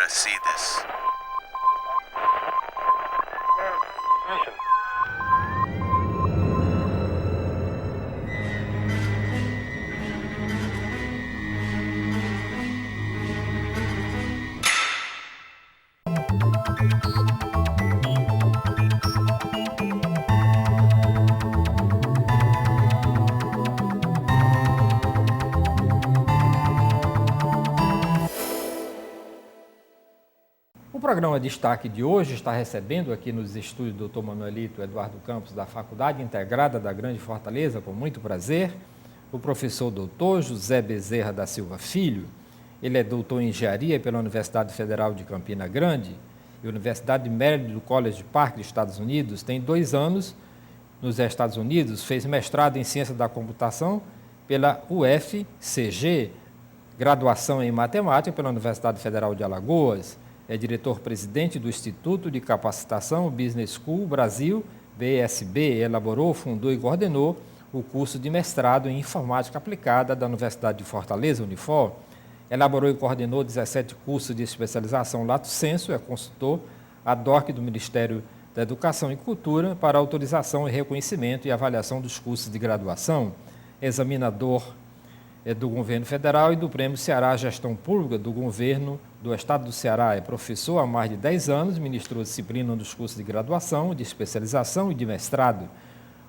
to see this. O programa Destaque de hoje está recebendo aqui nos estúdios do Dr. Manuelito Eduardo Campos, da Faculdade Integrada da Grande Fortaleza, com muito prazer, o professor doutor José Bezerra da Silva Filho. Ele é doutor em Engenharia pela Universidade Federal de Campina Grande e Universidade de Maryland do College Park, dos Estados Unidos. Tem 2 anos nos Estados Unidos, fez mestrado em Ciência da Computação pela UFCG, graduação em Matemática pela Universidade Federal de Alagoas. É diretor-presidente do Instituto de Capacitação Business School Brasil, BSB, elaborou, fundou e coordenou o curso de mestrado em Informática Aplicada da Universidade de Fortaleza, Unifor. Elaborou e coordenou 17 cursos de especialização lato sensu, é consultor ad hoc do Ministério da Educação e Cultura para autorização e reconhecimento e avaliação dos cursos de graduação, examinador do Governo Federal e do Prêmio Ceará Gestão Pública do Governo do Estado do Ceará. É professor há mais de 10 anos, ministrou disciplina dos cursos de graduação, de especialização e de mestrado.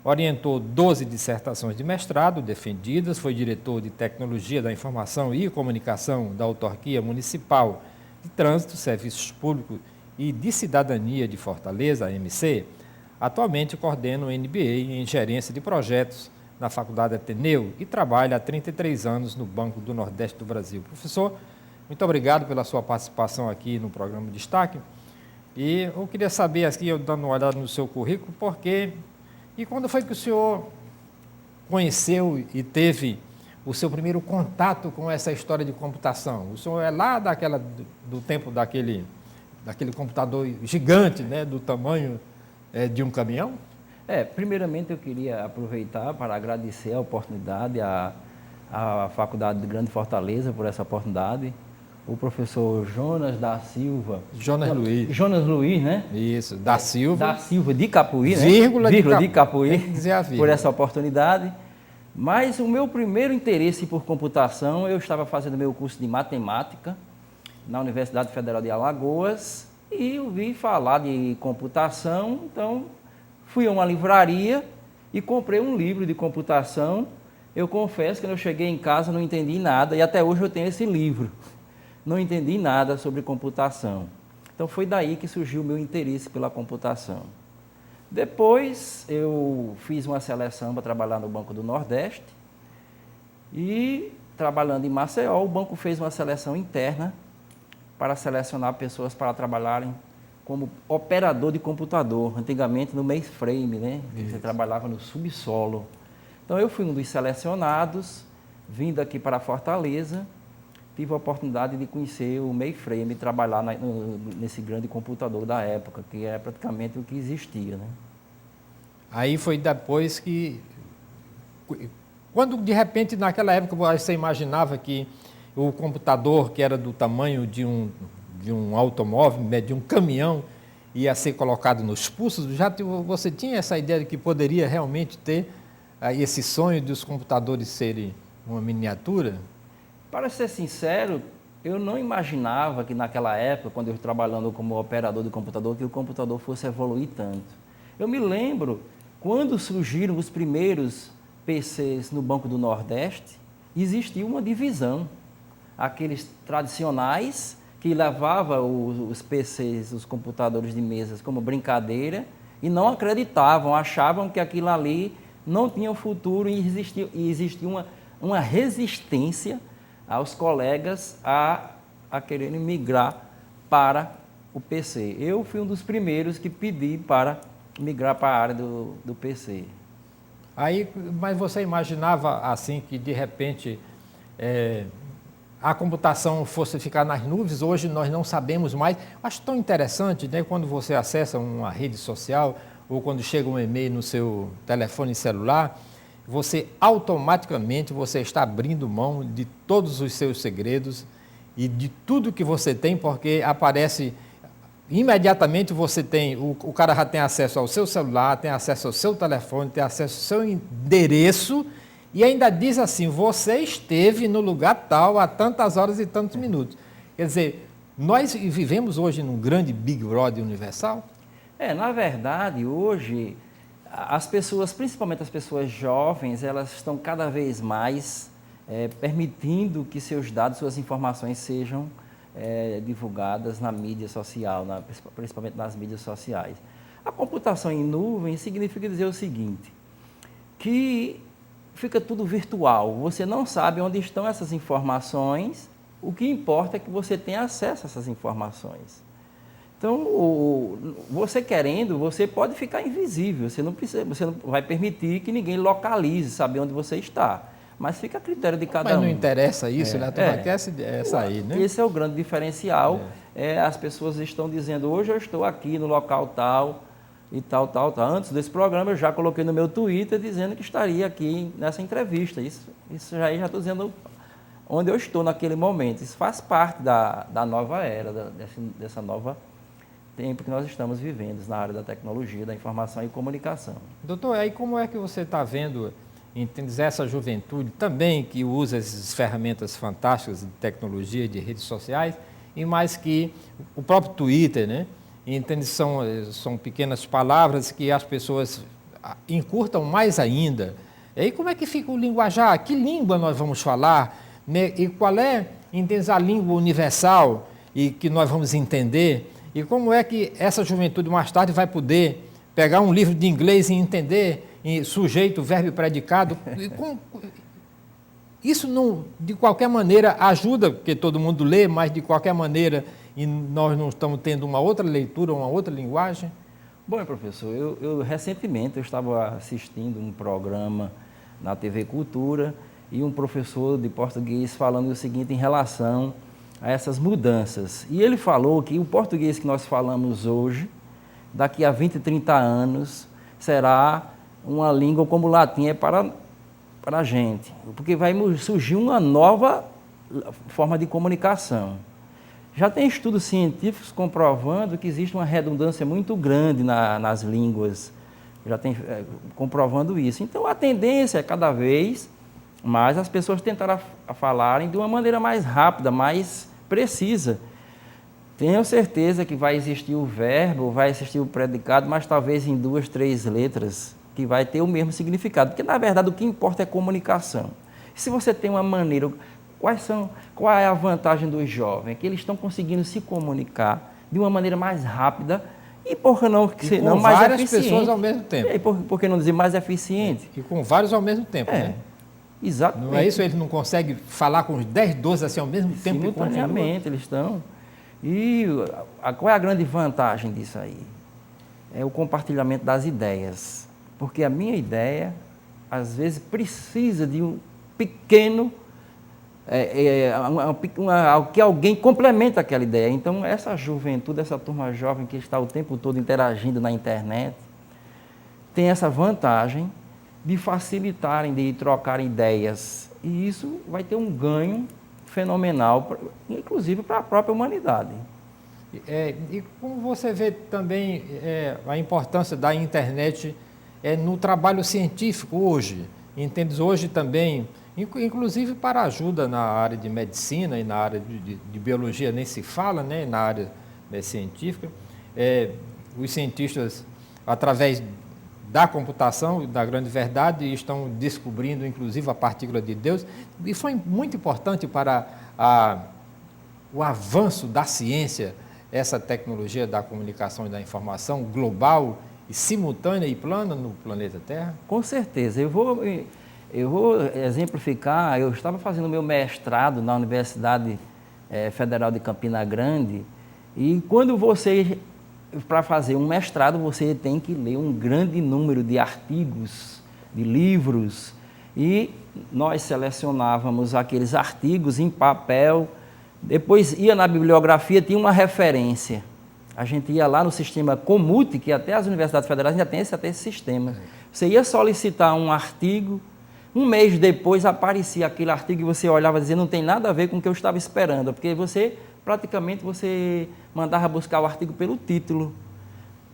Orientou 12 dissertações de mestrado defendidas, foi diretor de Tecnologia da Informação e Comunicação da Autarquia Municipal de Trânsito, Serviços Públicos e de Cidadania de Fortaleza, AMC. Atualmente coordena o MBA em Gerência de Projetos na Faculdade Ateneu e trabalha há 33 anos no Banco do Nordeste do Brasil. Professor, muito obrigado pela sua participação aqui no programa Destaque. E eu queria saber, aqui, eu dando uma olhada no seu currículo, e quando foi que o senhor conheceu e teve o seu primeiro contato com essa história de computação? O senhor é lá do tempo daquele computador gigante, né, do tamanho de um caminhão? Primeiramente eu queria aproveitar para agradecer a oportunidade, à Faculdade de Grande Fortaleza por essa oportunidade, o professor Jonas da Silva. Jonas Luiz, né? Isso, da Silva. Da Silva de Capuí, né? Vírgula de Capuí, tem que dizer a vírgula. Por essa oportunidade. Mas o meu primeiro interesse por computação, eu estava fazendo meu curso de matemática na Universidade Federal de Alagoas e ouvi falar de computação, então fui a uma livraria e comprei um livro de computação. Eu confesso que quando eu cheguei em casa não entendi nada e até hoje eu tenho esse livro. Não entendi nada sobre computação. Então foi daí que surgiu o meu interesse pela computação. Depois eu fiz uma seleção para trabalhar no Banco do Nordeste e trabalhando em Maceió, o banco fez uma seleção interna para selecionar pessoas para trabalharem como operador de computador, antigamente no mainframe, né? Você trabalhava no subsolo. Então eu fui um dos selecionados, vindo aqui para Fortaleza, tive a oportunidade de conhecer o mainframe e trabalhar nesse grande computador da época, que é praticamente o que existia, né? Aí foi depois que... Quando, de repente, naquela época, você imaginava que o computador, que era do tamanho de um automóvel, de um caminhão, ia ser colocado nos pulsos, você tinha essa ideia de que poderia realmente ter esse sonho de os computadores serem uma miniatura? Para ser sincero, eu não imaginava que naquela época, quando eu trabalhando como operador de computador, que o computador fosse evoluir tanto. Eu me lembro, quando surgiram os primeiros PCs no Banco do Nordeste, existia uma divisão. Aqueles tradicionais que levavam os PCs, os computadores de mesas, como brincadeira e não acreditavam, achavam que aquilo ali não tinha futuro e existia uma resistência aos colegas a quererem migrar para o PC. Eu fui um dos primeiros que pedi para migrar para a área do PC. Mas você imaginava assim que de repente a computação fosse ficar nas nuvens? Hoje nós não sabemos mais. Acho tão interessante, né, quando você acessa uma rede social ou quando chega um e-mail no seu telefone celular, você automaticamente está abrindo mão de todos os seus segredos e de tudo que você tem, porque aparece imediatamente você tem, o cara já tem acesso ao seu celular, tem acesso ao seu telefone, tem acesso ao seu endereço e ainda diz assim, você esteve no lugar tal há tantas horas e tantos minutos. Quer dizer, nós vivemos hoje num grande Big Brother universal? Na verdade, hoje, as pessoas, principalmente as pessoas jovens, elas estão cada vez mais permitindo que seus dados, suas informações sejam divulgadas na mídia social, principalmente nas mídias sociais. A computação em nuvem significa dizer o seguinte, que fica tudo virtual, você não sabe onde estão essas informações, o que importa é que você tenha acesso a essas informações. Então, você querendo, você pode ficar invisível, você não vai permitir que ninguém localize, saber onde você está. Mas fica a critério de cada um. Mas não interessa isso, né? A turma quer sair, né? Esse é o grande diferencial. As pessoas estão dizendo, hoje eu estou aqui no local tal, e tal. Antes desse programa, eu já coloquei no meu Twitter dizendo que estaria aqui nessa entrevista. Isso já estou dizendo onde eu estou naquele momento. Isso faz parte da nova era, dessa nova tempo que nós estamos vivendo na área da tecnologia, da informação e comunicação. Doutor, aí como é que você está vendo, entende, essa juventude também que usa essas ferramentas fantásticas de tecnologia, de redes sociais, e mais que o próprio Twitter, né? Entende, são pequenas palavras que as pessoas encurtam mais ainda. E aí como é que fica o linguajar? Que língua nós vamos falar? Né? E qual é, entende, a língua universal e que nós vamos entender? E como é que essa juventude mais tarde vai poder pegar um livro de inglês e entender em sujeito, verbo e predicado? Isso não, de qualquer maneira, ajuda, porque todo mundo lê, mas de qualquer maneira e nós não estamos tendo uma outra leitura, uma outra linguagem? Bom, professor, eu recentemente eu estava assistindo um programa na TV Cultura e um professor de português falando o seguinte em relação a essas mudanças. E ele falou que o português que nós falamos hoje, daqui a 20, 30 anos, será uma língua como o latim é para a gente, porque vai surgir uma nova forma de comunicação. Já tem estudos científicos comprovando que existe uma redundância muito grande nas línguas, já tem comprovando isso. Então, a tendência é cada vez mais as pessoas tentarem falarem de uma maneira mais rápida, mais precisa. Tenho certeza que vai existir o verbo, vai existir o predicado, mas talvez em 2, 3 letras, que vai ter o mesmo significado. Porque, na verdade, o que importa é comunicação. Se você tem uma maneira... Qual é a vantagem dos jovens? Que eles estão conseguindo se comunicar de uma maneira mais rápida e, por que não, e não mais eficiente. Com várias pessoas ao mesmo tempo. E por que não dizer mais eficiente? E com vários ao mesmo tempo, né? Exatamente. Não é isso? Eles não conseguem falar com os 10, 12 assim ao mesmo tempo? Simultaneamente, eles estão. E qual é a grande vantagem disso aí? É o compartilhamento das ideias. Porque a minha ideia, às vezes, precisa de um pequeno... que alguém complementa aquela ideia. Então, essa juventude, essa turma jovem que está o tempo todo interagindo na internet, tem essa vantagem de facilitarem, de trocarem ideias. E isso vai ter um ganho fenomenal, inclusive para a própria humanidade. E como você vê também a importância da internet no trabalho científico hoje? Entende? Hoje também... inclusive para ajuda na área de medicina e na área de biologia, nem se fala, né, na área científica. Os cientistas, através da computação, da grande verdade, estão descobrindo, inclusive, a partícula de Deus. E foi muito importante para o avanço da ciência, essa tecnologia da comunicação e da informação global e simultânea e plana no planeta Terra? Com certeza. Eu vou exemplificar, eu estava fazendo meu mestrado na Universidade Federal de Campina Grande, e quando para fazer um mestrado, você tem que ler um grande número de artigos, de livros, e nós selecionávamos aqueles artigos em papel, depois ia na bibliografia, tinha uma referência. A gente ia lá no sistema Comute, que até as universidades federais ainda tem esse sistema. Você ia solicitar um artigo, Um mês depois aparecia aquele artigo e você olhava e dizia, não tem nada a ver com o que eu estava esperando, porque praticamente você mandava buscar o artigo pelo título.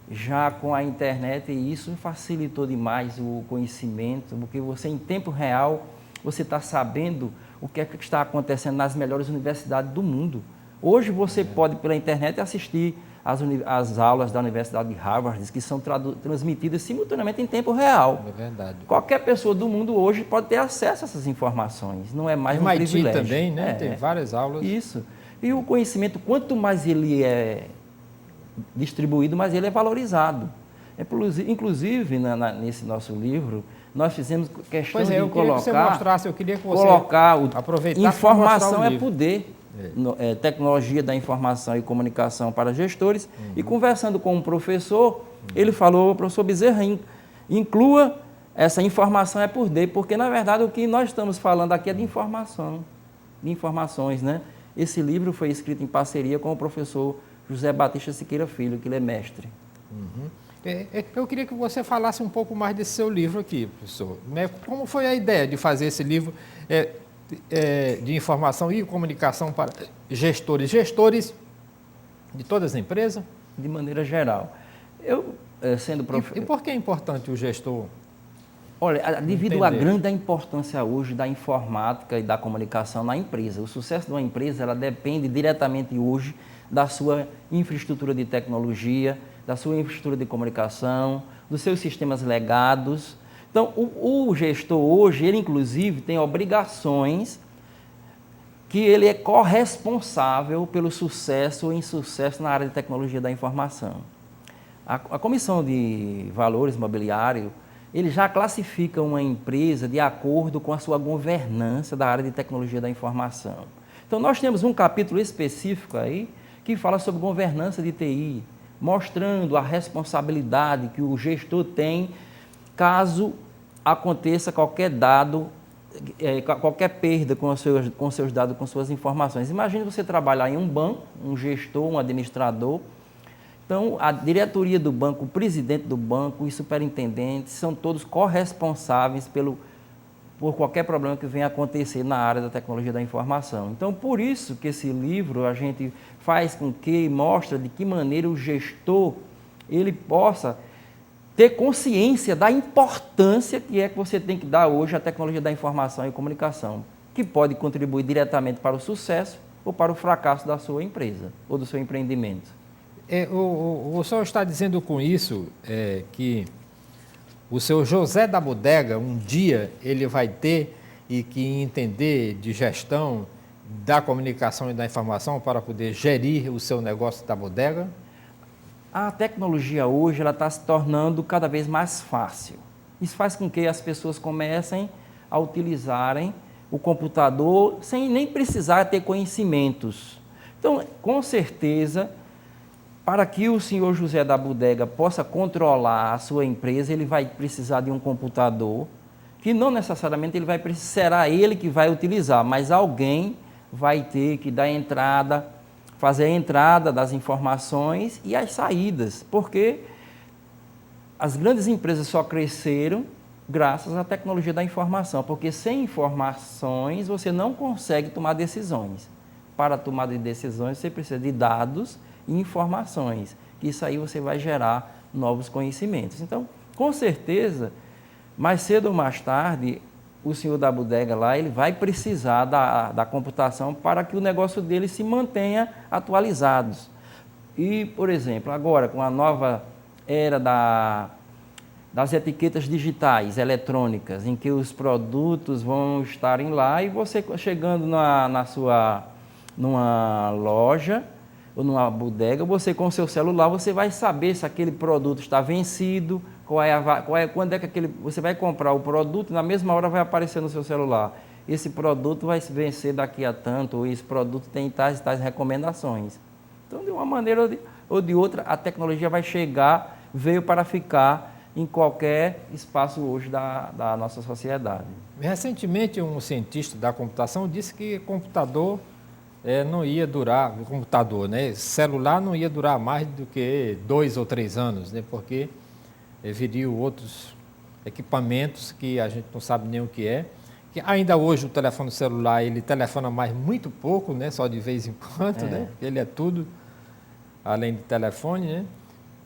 Já com a internet, isso facilitou demais o conhecimento, porque você em tempo real, você está sabendo o que é que está acontecendo nas melhores universidades do mundo. Hoje você pode, pela internet, assistir as aulas da Universidade de Harvard, que são transmitidas simultaneamente em tempo real. É verdade. Qualquer pessoa do mundo hoje pode ter acesso a essas informações, não é mais um MIT privilégio. também, né? Tem várias aulas. Isso. E o conhecimento, quanto mais ele é distribuído, mais ele é valorizado. Inclusive, nesse nosso livro, nós fizemos questão de eu queria que você mostrasse, eu queria que você aproveitasse. Informação é poder. Tecnologia da informação e comunicação para gestores. E conversando com um professor, ele falou, professor Bezerra, inclua essa informação é poder, porque na verdade o que nós estamos falando aqui é de informação, de informações, né? Esse livro foi escrito em parceria com o professor José Batista Siqueira Filho, que ele é mestre. Eu queria que você falasse um pouco mais desse seu livro aqui, professor. Como foi a ideia de fazer esse livro de informação e comunicação para gestores de todas as empresas? De maneira geral. E por que é importante o gestor? Olha, devido à grande importância hoje da informática e da comunicação na empresa. O sucesso de uma empresa, ela depende diretamente hoje da sua infraestrutura de tecnologia, da sua infraestrutura de comunicação, dos seus sistemas legados. Então, o gestor hoje, ele inclusive tem obrigações que ele é corresponsável pelo sucesso ou insucesso na área de tecnologia da informação. A Comissão de Valores Mobiliário, ele já classifica uma empresa de acordo com a sua governança da área de tecnologia da informação. Então, nós temos um capítulo específico aí que fala sobre governança de TI, mostrando a responsabilidade que o gestor tem caso aconteça qualquer dado, qualquer perda com seus dados, com suas informações. Imagine você trabalhar em um banco, um gestor, um administrador. Então, a diretoria do banco, o presidente do banco, os superintendentes, são todos corresponsáveis por qualquer problema que venha acontecer na área da tecnologia da informação. Então, por isso que esse livro a gente faz com que mostra de que maneira o gestor ele possa ter consciência da importância que você tem que dar hoje à tecnologia da informação e comunicação, que pode contribuir diretamente para o sucesso ou para o fracasso da sua empresa ou do seu empreendimento. O senhor está dizendo com isso que o seu José da Bodega, um dia ele vai ter e que entender de gestão da comunicação e da informação para poder gerir o seu negócio da bodega? A tecnologia hoje está se tornando cada vez mais fácil. Isso faz com que as pessoas comecem a utilizarem o computador sem nem precisar ter conhecimentos. Então, com certeza, para que o senhor José da Bodega possa controlar a sua empresa, ele vai precisar de um computador, que não necessariamente será ele que vai utilizar, mas alguém vai ter que dar entrada, fazer a entrada das informações e as saídas, porque as grandes empresas só cresceram graças à tecnologia da informação, porque sem informações você não consegue tomar decisões. Para tomar decisões você precisa de dados e informações, que isso aí você vai gerar novos conhecimentos. Então, com certeza, mais cedo ou mais tarde, o senhor da bodega lá, ele vai precisar da computação para que o negócio dele se mantenha atualizado. E, por exemplo, agora com a nova era das etiquetas digitais, eletrônicas, em que os produtos vão estarem lá e você chegando numa loja ou numa bodega, você com o seu celular, você vai saber se aquele produto está vencido, quando é que você vai comprar o produto, na mesma hora vai aparecer no seu celular. Esse produto vai se vencer daqui a tanto, ou esse produto tem tais e tais recomendações. Então, de uma maneira ou de outra, a tecnologia vai chegar, veio para ficar em qualquer espaço hoje da nossa sociedade. Recentemente, um cientista da computação disse que computador não ia durar, celular não ia durar mais do que 2 ou 3 anos, né? Porque viriam outros equipamentos que a gente não sabe nem o que é. Que ainda hoje o telefone celular, ele telefona mais muito pouco, né? Só de vez em quando, né? Ele é tudo além de telefone, né?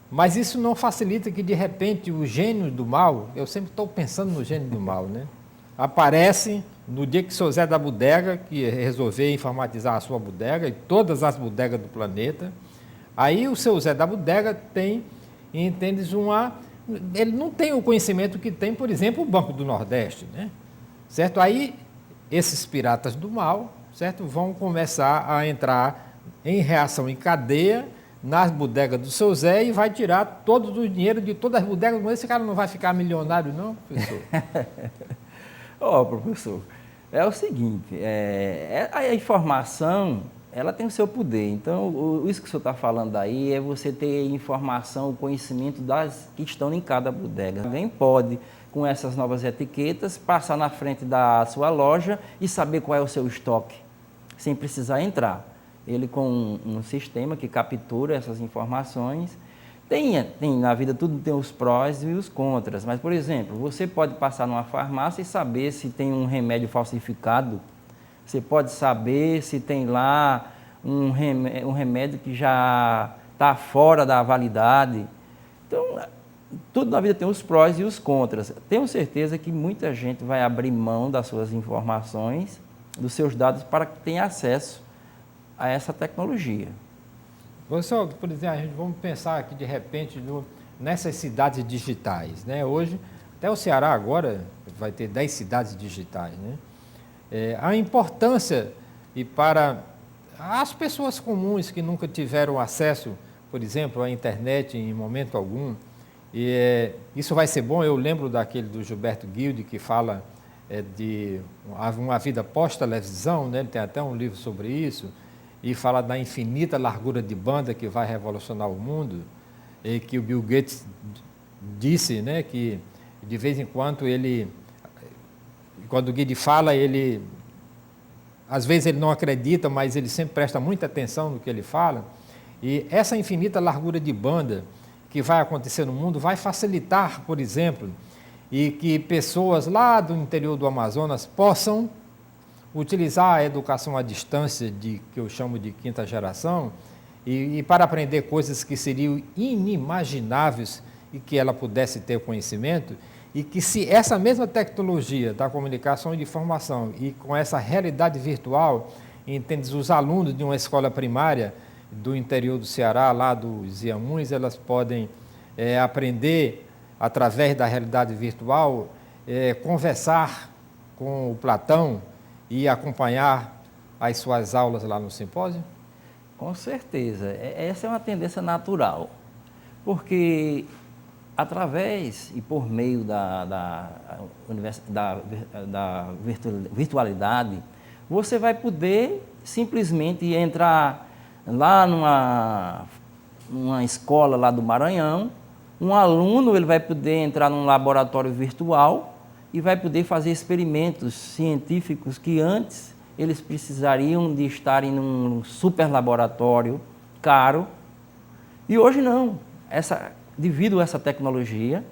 Mas isso não facilita que, de repente, o gênio do mal, eu sempre estou pensando no gênio do mal, né? Aparece no dia que o seu Zé da Bodega, que resolveu informatizar a sua bodega e todas as bodegas do planeta, aí o seu Zé da Bodega tem, entendes, ele não tem o conhecimento que tem, por exemplo, o Banco do Nordeste, né? Certo? Aí esses piratas do mal, certo, vão começar a entrar em reação em cadeia nas bodegas do seu Zé e vai tirar todo o dinheiro de todas as bodegas. Mas esse cara não vai ficar milionário, não, professor? Professor, é o seguinte, a informação, ela tem o seu poder. Então, isso que o senhor está falando aí é você ter informação, o conhecimento das que estão em cada bodega. Alguém pode, com essas novas etiquetas, passar na frente da sua loja e saber qual é o seu estoque, sem precisar entrar. Ele com um sistema que captura essas informações. Tem na vida tudo tem os prós e os contras, mas, por exemplo, você pode passar numa farmácia e saber se tem um remédio falsificado, você pode saber se tem lá um remédio que já está fora da validade. Então, tudo na vida tem os prós e os contras. Tenho certeza que muita gente vai abrir mão das suas informações, dos seus dados, para que tenha acesso a essa tecnologia. Professor, por exemplo, vamos pensar aqui de repente nessas cidades digitais, né? Hoje, até o Ceará agora vai ter 10 cidades digitais, né? A importância e para as pessoas comuns que nunca tiveram acesso, por exemplo, à internet em momento algum, isso vai ser bom. Eu lembro daquele do Gilberto Gilde que fala de uma vida pós-televisão, né? Ele tem até um livro sobre isso, e fala da infinita largura de banda que vai revolucionar o mundo, e que o Bill Gates disse, né, que de vez em quando quando o Guide fala, às vezes ele não acredita, mas ele sempre presta muita atenção no que ele fala, e essa infinita largura de banda que vai acontecer no mundo vai facilitar, por exemplo, e que pessoas lá do interior do Amazonas possam utilizar a educação à distância, que eu chamo de quinta geração, e para aprender coisas que seriam inimagináveis e que ela pudesse ter conhecimento, e que se essa mesma tecnologia da comunicação e de informação e com essa realidade virtual, entende, os alunos de uma escola primária do interior do Ceará, lá dos Iamuns, elas podem aprender através da realidade virtual, conversar com o Platão, e acompanhar as suas aulas lá no simpósio? Com certeza. Essa é uma tendência natural, porque através e por meio da virtualidade, você vai poder simplesmente entrar lá numa escola lá do Maranhão, um aluno ele vai poder entrar num laboratório virtual e vai poder fazer experimentos científicos que antes eles precisariam de estarem num super laboratório caro. E hoje não. Devido a essa tecnologia,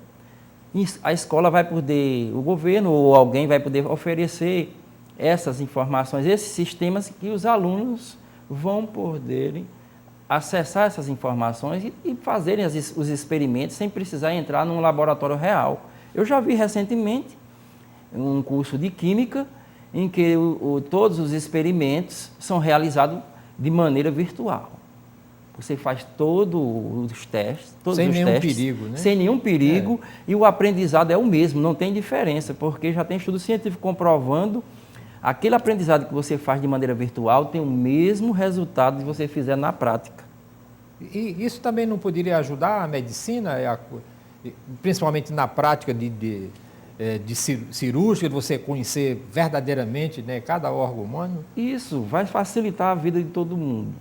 a escola vai poder, o governo ou alguém vai poder oferecer essas informações, esses sistemas que os alunos vão poderem acessar essas informações e fazerem os experimentos sem precisar entrar num laboratório real. Eu já vi recentemente um curso de Química, em que todos os experimentos são realizados de maneira virtual. Você faz todos os testes, sem nenhum perigo, né? Sem nenhum perigo, e o aprendizado é o mesmo, não tem diferença, porque já tem estudo científico comprovando aquele aprendizado que você faz de maneira virtual tem o mesmo resultado que você fizer na prática. E isso também não poderia ajudar a medicina, principalmente na prática de cirúrgica, de você conhecer verdadeiramente, né, cada órgão humano? Isso vai facilitar a vida de todo mundo.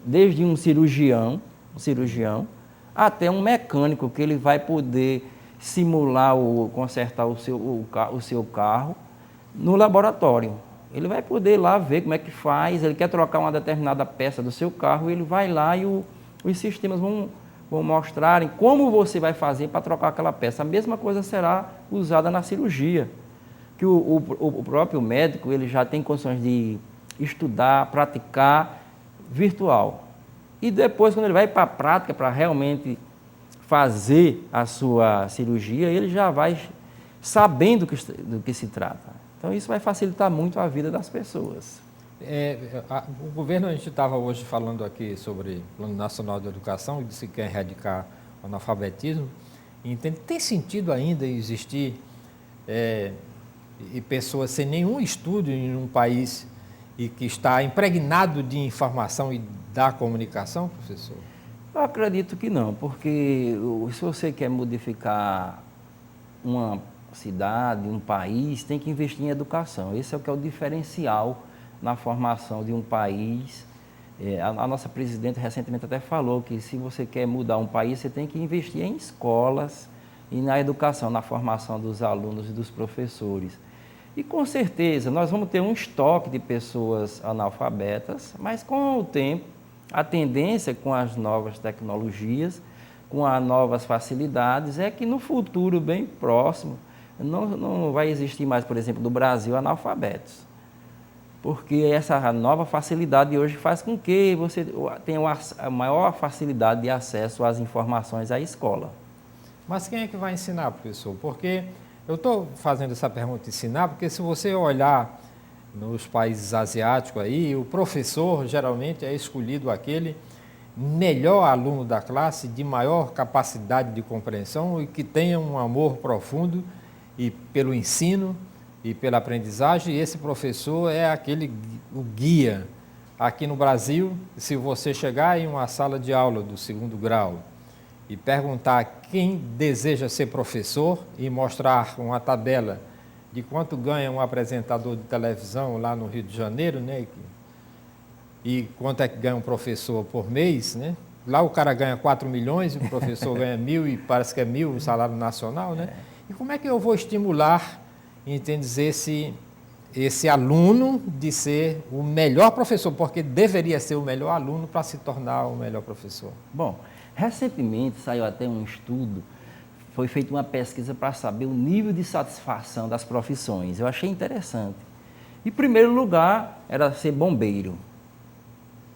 Desde um cirurgião até um mecânico, que ele vai poder simular ou consertar o seu carro no laboratório. Ele vai poder lá ver como é que faz, ele quer trocar uma determinada peça do seu carro, ele vai lá e os sistemas vão vão mostrarem como você vai fazer para trocar aquela peça. A mesma coisa será usada na cirurgia, que o próprio médico ele já tem condições de estudar, praticar virtual. E depois, quando ele vai para a prática, para realmente fazer a sua cirurgia, ele já vai sabendo do que se trata. Então, isso vai facilitar muito a vida das pessoas. O governo, a gente estava hoje falando aqui sobre o Plano Nacional de Educação, e disse que quer erradicar o analfabetismo. Entende? Tem sentido ainda existir pessoas sem nenhum estudo em um país e que está impregnado de informação e da comunicação, professor? Eu acredito que não, porque se você quer modificar uma cidade, um país, tem que investir em educação. Esse é o que é o diferencial na formação de um país. A nossa presidente recentemente até falou que se você quer mudar um país, você tem que investir em escolas e na educação, na formação dos alunos e dos professores. E com certeza nós vamos ter um estoque de pessoas analfabetas, mas com o tempo, a tendência com as novas tecnologias, com as novas facilidades, é que no futuro bem próximo não vai existir mais, por exemplo, no Brasil, analfabetos. Porque essa nova facilidade hoje faz com que você tenha a maior facilidade de acesso às informações à escola. Mas quem é que vai ensinar, professor? Porque eu estou fazendo essa pergunta de ensinar, porque se você olhar nos países asiáticos aí, o professor geralmente é escolhido aquele melhor aluno da classe, de maior capacidade de compreensão e que tenha um amor profundo pelo ensino e pela aprendizagem, e esse professor é o guia. Aqui no Brasil, se você chegar em uma sala de aula do 2º grau e perguntar quem deseja ser professor e mostrar uma tabela de quanto ganha um apresentador de televisão lá no Rio de Janeiro, né, e quanto é que ganha um professor por mês, né? Lá o cara ganha 4 milhões, o professor ganha 1.000 e parece que é 1.000 o salário nacional, né? E como é que eu vou estimular, entende, esse aluno de ser o melhor professor, porque deveria ser o melhor aluno para se tornar o melhor professor? Bom, recentemente saiu até um estudo, foi feita uma pesquisa para saber o nível de satisfação das profissões. Eu achei interessante. Em primeiro lugar, era ser bombeiro.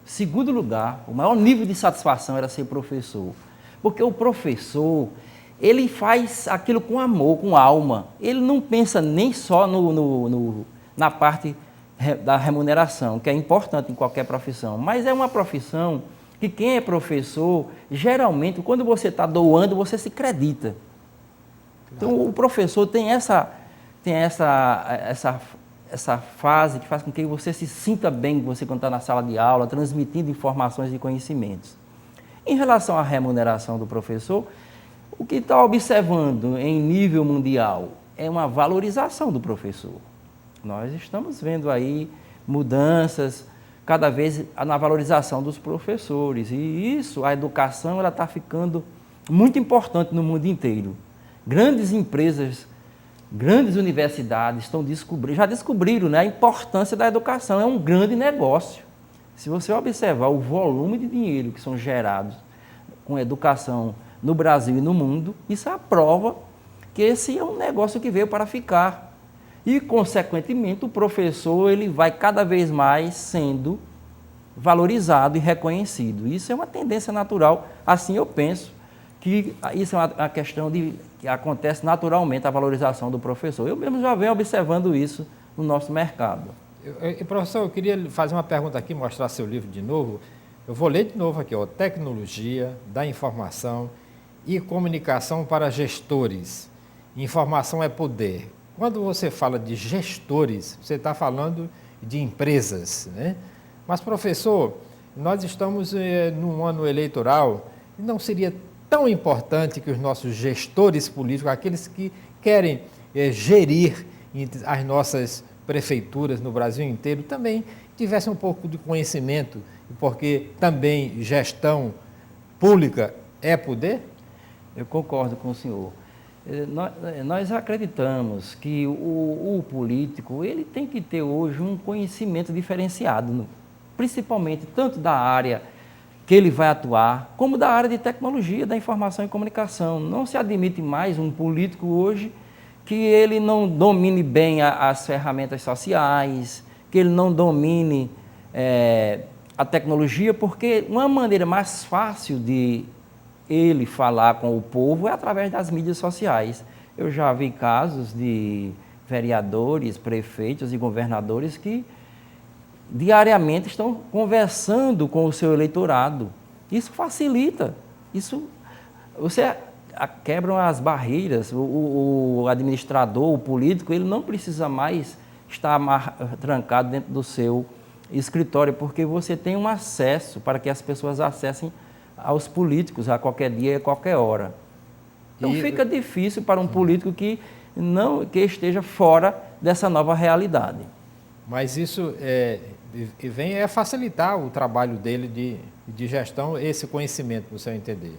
Segundo lugar, o maior nível de satisfação era ser professor. Porque o professor, ele faz aquilo com amor, com alma. Ele não pensa nem só na parte da remuneração, que é importante em qualquer profissão, mas é uma profissão que quem é professor, geralmente, quando você está doando, você se acredita. Então, o professor tem essa fase que faz com que você se sinta bem você quando está na sala de aula, transmitindo informações e conhecimentos. Em relação à remuneração do professor, o que está observando em nível mundial é uma valorização do professor. Nós estamos vendo aí mudanças cada vez na valorização dos professores. E isso, a educação, ela está ficando muito importante no mundo inteiro. Grandes empresas, grandes universidades já descobriram, né, a importância da educação. É um grande negócio. Se você observar o volume de dinheiro que são gerados com educação no Brasil e no mundo, isso é a prova que esse é um negócio que veio para ficar. E, consequentemente, o professor ele vai cada vez mais sendo valorizado e reconhecido. Isso é uma tendência natural, assim eu penso, que isso é uma questão que acontece naturalmente, a valorização do professor. Eu mesmo já venho observando isso no nosso mercado. Professor, eu queria fazer uma pergunta aqui, mostrar seu livro de novo. Eu vou ler de novo aqui, ó, Tecnologia da Informação e Comunicação para Gestores. Informação é poder. Quando você fala de gestores, você está falando de empresas, né? Mas, professor, nós estamos num ano eleitoral e não seria tão importante que os nossos gestores políticos, aqueles que querem gerir as nossas prefeituras no Brasil inteiro, também tivessem um pouco de conhecimento, porque também gestão pública é poder? Eu concordo com o senhor. Nós acreditamos que o político ele tem que ter hoje um conhecimento diferenciado, principalmente tanto da área que ele vai atuar, como da área de tecnologia, da informação e comunicação. Não se admite mais um político hoje que ele não domine bem as ferramentas sociais, que ele não domine a tecnologia, porque uma maneira mais fácil de ele falar com o povo é através das mídias sociais. Eu já vi casos de vereadores, prefeitos e governadores que diariamente estão conversando com o seu eleitorado. Isso facilita, você quebra as barreiras, o administrador, o político, ele não precisa mais estar trancado dentro do seu escritório, porque você tem um acesso para que as pessoas acessem aos políticos a qualquer dia e a qualquer hora. Então fica difícil para um político que esteja fora dessa nova realidade. Mas isso vem facilitar o trabalho dele de gestão, esse conhecimento, no seu entender.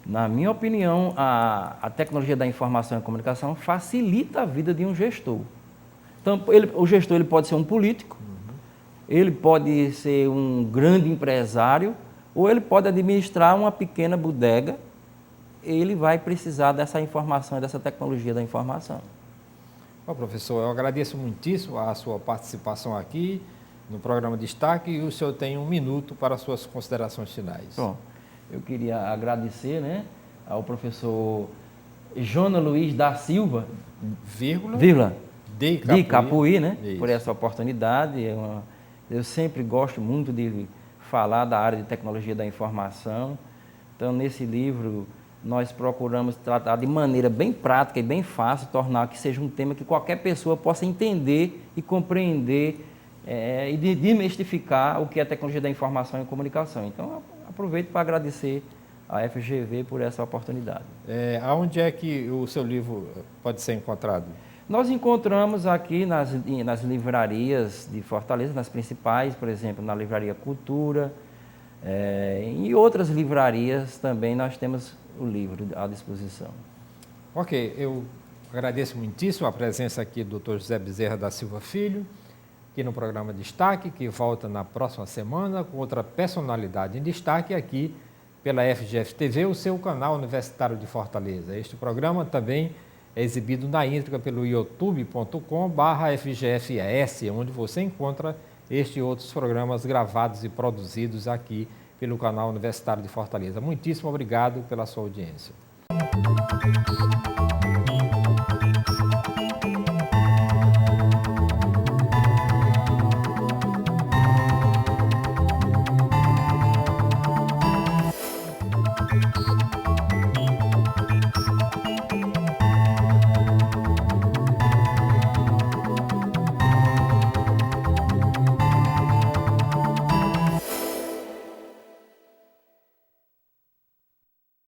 Na minha opinião, a tecnologia da informação e comunicação facilita a vida de um gestor. Então, o gestor ele pode ser um político, ele pode ser um grande empresário, ou ele pode administrar uma pequena bodega. Ele vai precisar dessa informação e dessa tecnologia da informação. Bom, professor, eu agradeço muitíssimo a sua participação aqui no programa Destaque e o senhor tem 1 minuto para as suas considerações finais. Bom, eu queria agradecer, ao professor Jonas Luiz da Silva, de Capuí, por essa oportunidade. Eu sempre gosto muito de falar da área de tecnologia da informação. Então, nesse livro, nós procuramos tratar de maneira bem prática e bem fácil, tornar que seja um tema que qualquer pessoa possa entender e compreender e desmistificar o que é a tecnologia da informação e comunicação. Então, aproveito para agradecer à FGV por essa oportunidade. Aonde é que o seu livro pode ser encontrado? Nós encontramos aqui nas livrarias de Fortaleza, nas principais, por exemplo, na Livraria Cultura, e outras livrarias também nós temos o livro à disposição. Ok, eu agradeço muitíssimo a presença aqui do Dr. José Bezerra da Silva Filho, aqui no programa Destaque, que volta na próxima semana com outra personalidade em destaque aqui pela FGF TV, o seu canal universitário de Fortaleza. Este programa também é exibido na íntegra pelo youtube.com/FGFES, onde você encontra este e outros programas gravados e produzidos aqui pelo canal Universitário de Fortaleza. Muitíssimo obrigado pela sua audiência.